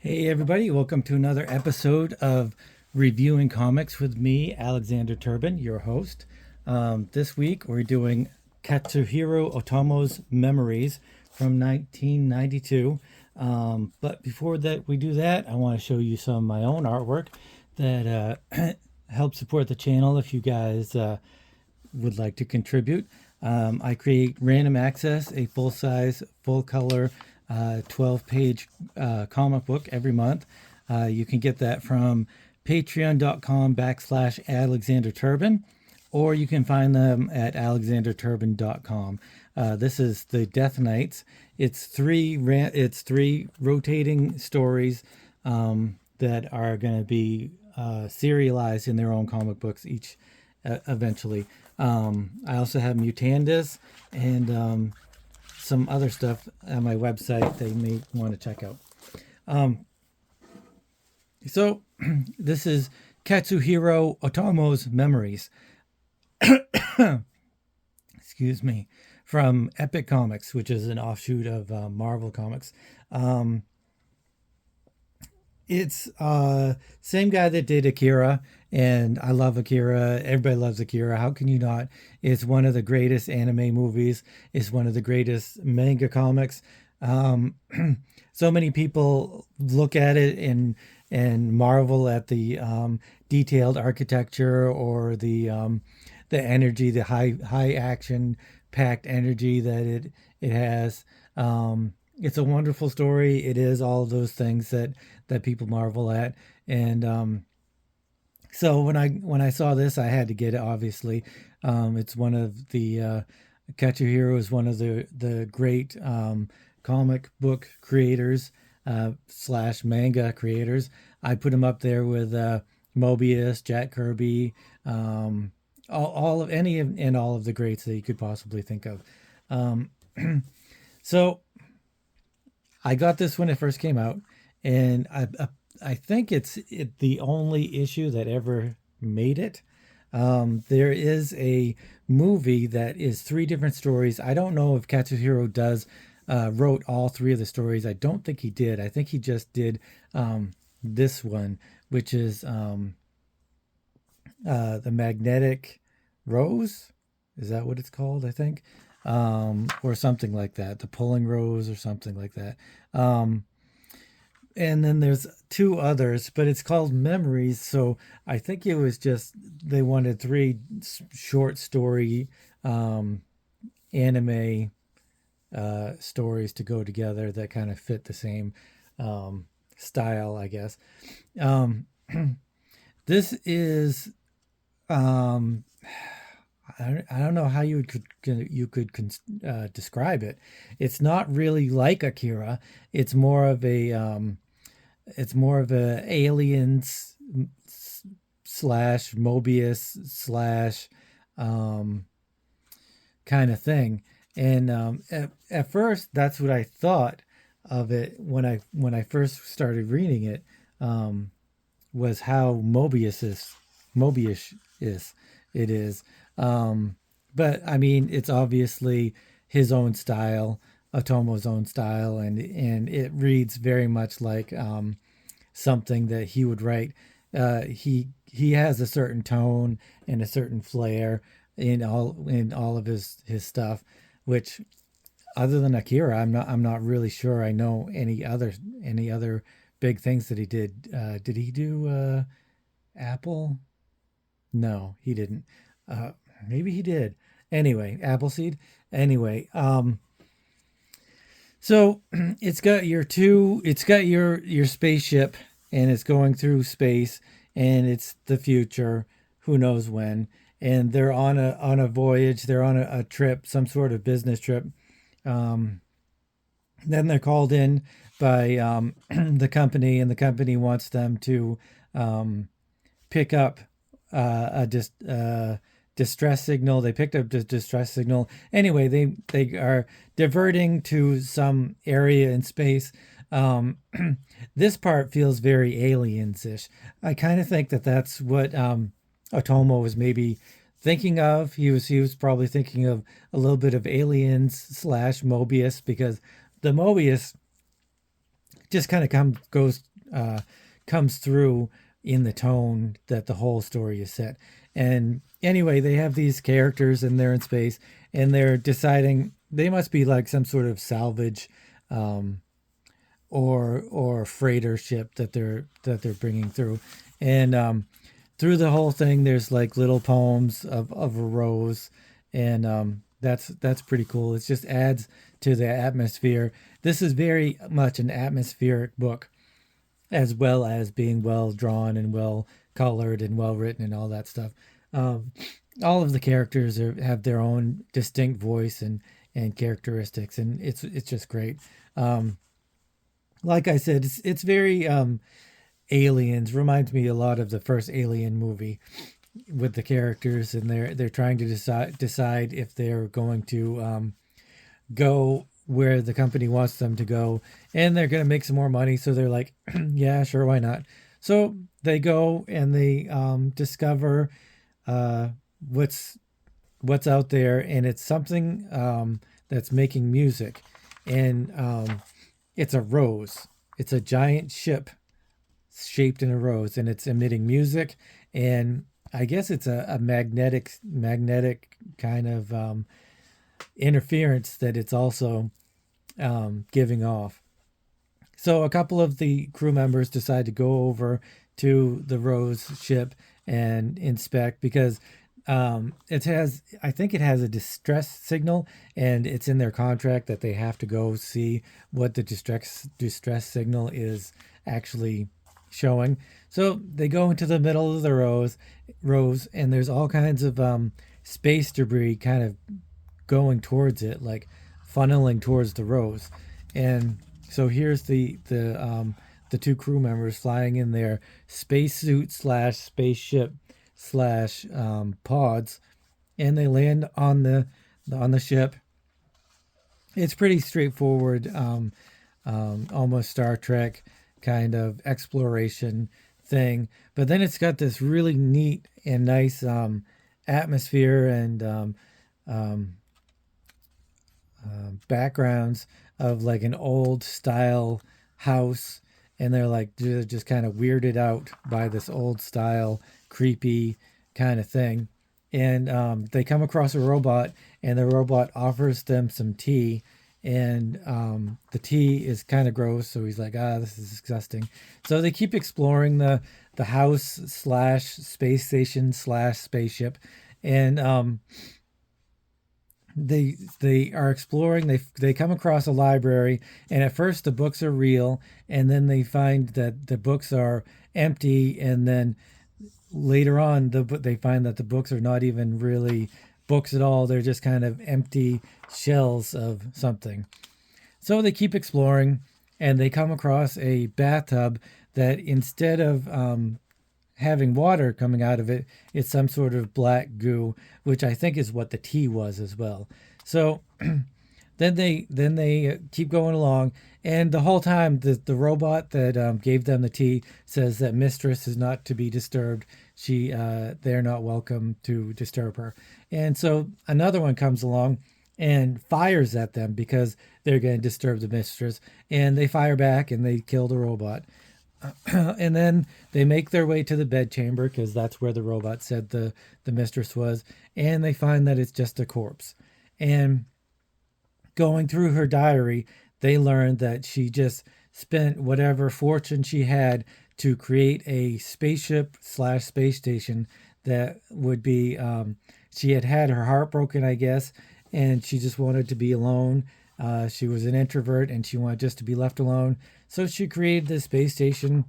Hey everybody, welcome to another episode of Reviewing Comics with me, Alexander Turbin, your host. This week we're doing Katsuhiro Otomos Memories from 1992. But before that we do that, I want to show you some of my own artwork that help support the channel if you guys would like to contribute. I create Random Access, a full-size, full-color 12-page comic book every month. You can get that from patreon.com/Alexander Turbin, or you can find them at alexanderturbin.com. This is the Death Knights. It's three rotating stories that are going to be serialized in their own comic books each eventually. I also have Mutandis and some other stuff on my website that you may want to check out. So this is Katsuhiro Otomos Memories. Excuse me. From Epic Comics, which is an offshoot of Marvel Comics. It's same guy that did Akira, and I love Akira. Everybody loves Akira. How can you not? It's one of the greatest anime movies. It's one of the greatest manga comics. So many people look at it and marvel at the detailed architecture or the energy, the high action packed energy that it has. It's a wonderful story. It is all of those things that people marvel at. And so when I saw this, I had to get it. Obviously, it's one of the Katsuhiro is one of the great comic book creators slash manga creators. I put him up there with Mobius, Jack Kirby, all of any of and all of the greats that you could possibly think of. So I got this when it first came out, and I think it's the only issue that ever made it. There is a movie that is three different stories. I don't know if Katsuhiro wrote all three of the stories. I don't think he did. I think he just did this one, which is the Magnetic Rose. Is that what it's called? I think. Or something like that, the Pulling Rose or something like that. And then there's two others, but it's called Memories. So I think it was just they wanted three short story anime stories to go together that kind of fit the same style, I guess. This is I don't know how you could describe it. It's not really like Akira. It's more of a aliens slash Mobius slash kind of thing. And at first, that's what I thought of it when I first started reading it. Was how Mobius is. It is. But I mean, it's obviously his own style, Otomo's own style, and it reads very much like something that he would write. He has a certain tone and a certain flair in all of his stuff, which other than Akira, I'm not really sure I know any other big things that he did. Did he do Apple? No, he didn't. Maybe he did. Anyway, Appleseed. Anyway, so it's got your spaceship, and it's going through space, and it's the future, who knows when, and they're on a voyage, they're on a trip, some sort of business trip. Then they're called in by the company, and the company wants them to pick up distress signal. They picked up the distress signal. Anyway, they are diverting to some area in space. This part feels very aliens-ish. I kind of think that that's what Otomo was maybe thinking of. He was probably thinking of a little bit of Aliens slash Mobius, because the Mobius just kind of goes comes through in the tone that the whole story is set. And anyway, they have these characters and they're in space and they're deciding they must be like some sort of salvage um, or freighter ship that they're bringing through. And through the whole thing, there's like little poems of a rose, and that's pretty cool. It just adds to the atmosphere. This is very much an atmospheric book, as well as being well drawn and well colored and well written and all that stuff. Um, all of the characters have their own distinct voice and characteristics, and it's just great. Um, like I said, it's very aliens reminds me a lot of the first Alien movie with the characters, and they're trying to decide if they're going to go where the company wants them to go, and they're going to make some more money. So they're like, yeah, sure, why not? So they go and they discover uh, what's what's out there, and it's something that's making music, and it's a rose. It's a giant ship shaped in a rose, and it's emitting music, and I guess it's a magnetic kind of interference that it's also giving off. So a couple of the crew members decide to go over to the Rose ship and inspect because it has, I think it has a distress signal, and it's in their contract that they have to go see what the distress signal is actually showing. So they go into the middle of the rose, and there's all kinds of space debris kind of going towards it, like funneling towards the rose. And so here's the two crew members flying in their spacesuit slash spaceship slash pods, and they land on the ship. It's pretty straightforward, almost Star Trek kind of exploration thing. But then it's got this really neat and nice atmosphere and um, backgrounds of like an old style house, and they're just kind of weirded out by this old style creepy kind of thing. And they come across a robot, and the robot offers them some tea, and the tea is kind of gross, so he's like, this is disgusting. So they keep exploring the house slash space station slash spaceship, and they are exploring. They come across a library, and at first the books are real, and then they find that the books are empty, and then later on they find that the books are not even really books at all. They're just kind of empty shells of something. So they keep exploring, and they come across a bathtub that instead of having water coming out of it, it's some sort of black goo, which I think is what the tea was as well. So then they keep going along, and the whole time the robot that gave them the tea says that Mistress is not to be disturbed. They're not welcome to disturb her. And so another one comes along and fires at them because they're going to disturb the Mistress, and they fire back and they kill the robot. And then they make their way to the bedchamber because that's where the robot said the Mistress was, and they find that it's just a corpse. And going through her diary, they learned that she just spent whatever fortune she had to create a spaceship slash space station that would be. She had her heart broken, I guess, and she just wanted to be alone. She was an introvert, and she wanted just to be left alone. So she created this space station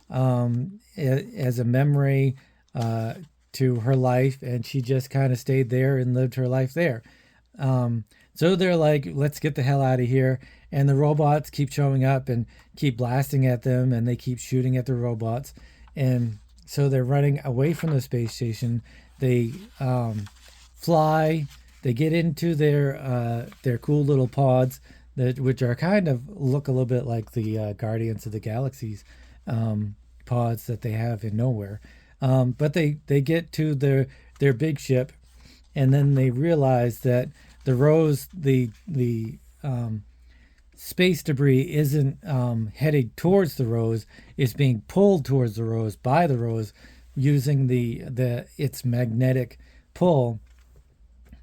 as a memory to her life, and she just kind of stayed there and lived her life there. So they're like, let's get the hell out of here. And the robots keep showing up and keep blasting at them, and they keep shooting at the robots. And so they're running away from the space station. They fly. They get into their cool little pods, which are kind of look a little bit like the Guardians of the Galaxy's pods that they have in Nowhere. But they get to their big ship, and then they realize that the Rose, the space debris isn't headed towards the rose; it's being pulled towards the rose by the rose, using the its magnetic pull.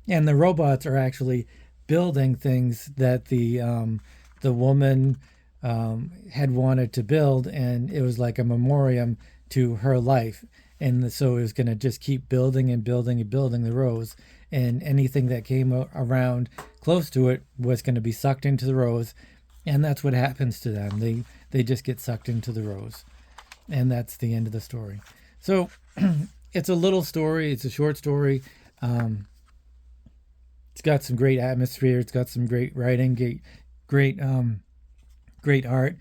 And the robots are actually building things that the woman had wanted to build, and it was like a memoriam to her life. And so it was going to just keep building and building and building the rose, and anything that came around close to it was going to be sucked into the rose, and that's what happens to them. They just get sucked into the rose, and that's the end of the story. So it's a little story. It's a short story. Um, it's got some great atmosphere. It's got some great writing, great, great art.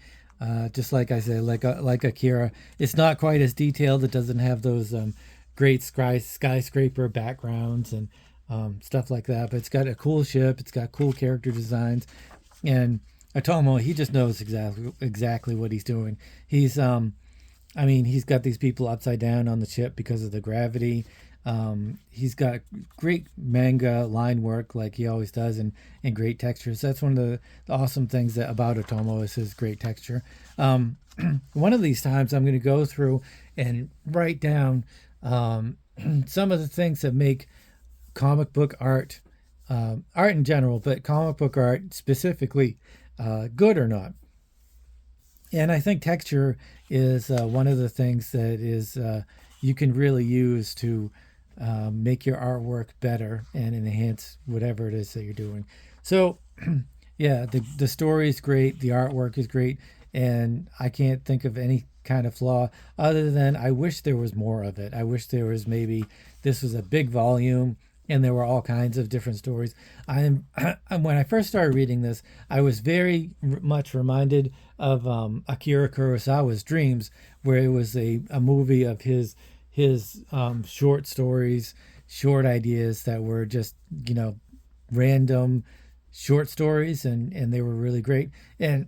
Just like I said, like Akira, it's not quite as detailed. It doesn't have those great skyscraper backgrounds and stuff like that. But it's got a cool ship. It's got cool character designs, and Otomo, he just knows exactly what he's doing. I mean, he's got these people upside down on the ship because of the gravity. He's got great manga line work, like he always does, and great textures. That's one of the awesome things about Otomo is his great texture. Um, one of these times, I'm going to go through and write down some of the things that make comic book art, art in general, but comic book art specifically, good or not. And I think texture is one of the things that is you can really use to make your artwork better and enhance whatever it is that you're doing. So, yeah, the story is great, the artwork is great, and I can't think of any kind of flaw other than I wish there was more of it. I wish there was maybe this was a big volume and there were all kinds of different stories. I'm when I first started reading this, I was very much reminded of Akira Kurosawa's Dreams, where it was a movie of his short stories, short ideas that were just random short stories, and they were really great. And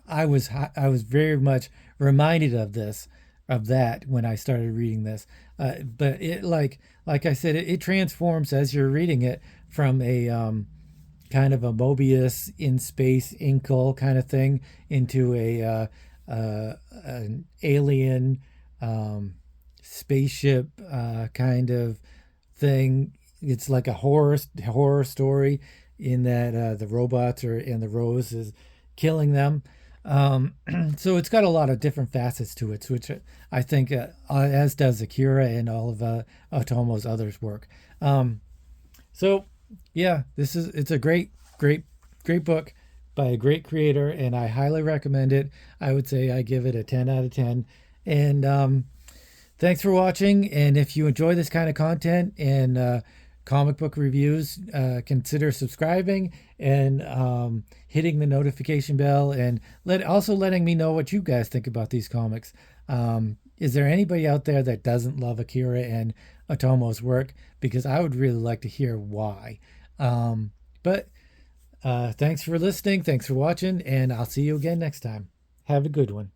I was very much reminded of that when I started reading this. But it like I said, it transforms as you're reading it from a kind of a Mobius in space inkle kind of thing into an alien spaceship kind of thing. It's like a horror story in that the robots are and the rose is killing them. So it's got a lot of different facets to it, which I think, as does Akira and all of Otomo's others work. Um, so yeah, it's a great book by a great creator, and I highly recommend it. I would say I give it a 10 out of 10. And thanks for watching. And if you enjoy this kind of content and comic book reviews, consider subscribing and hitting the notification bell, and also letting me know what you guys think about these comics. Is there anybody out there that doesn't love Akira and Otomo's work? Because I would really like to hear why. But thanks for listening. Thanks for watching, and I'll see you again next time. Have a good one.